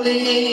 मैं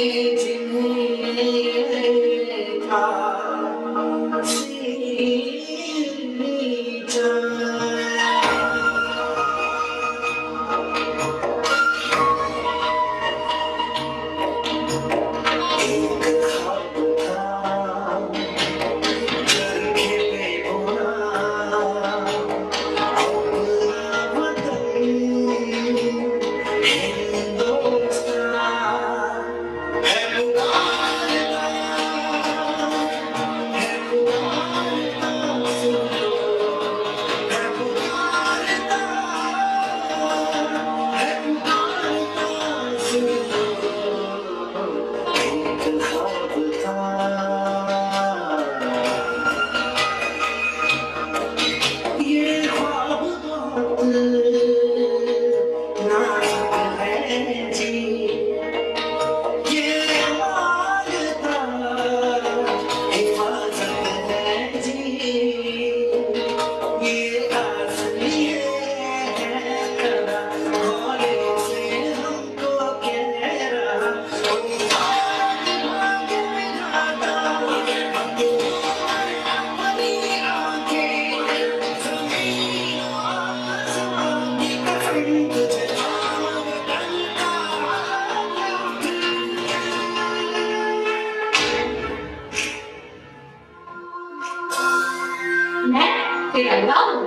तिरंगा हूँ,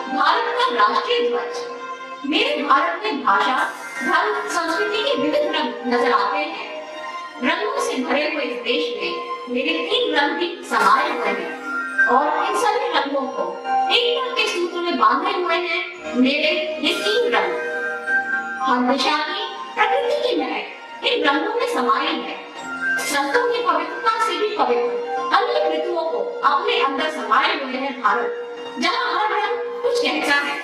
भारत का राष्ट्रीय ध्वज। मेरे भारत में भाषा, धर्म, संस्कृति के विविध रंग नजर आते हैं। रंगों से भरे हुए इस देश में मेरे 3 रंग भी समाये हुए हैं और इन सभी रंगों को एकता के सूत्र में बांधे हुए हैं मेरे ये 3 रंग। हर दिशा की, प्रकृति की महक इन रंगों में समाई है। संतों की पवित्रता से भी पवित्र अनेक ऋतुओं को अपने अंदर समाये हुए है भारत, जहाँ हर रंग कुछ कहता है।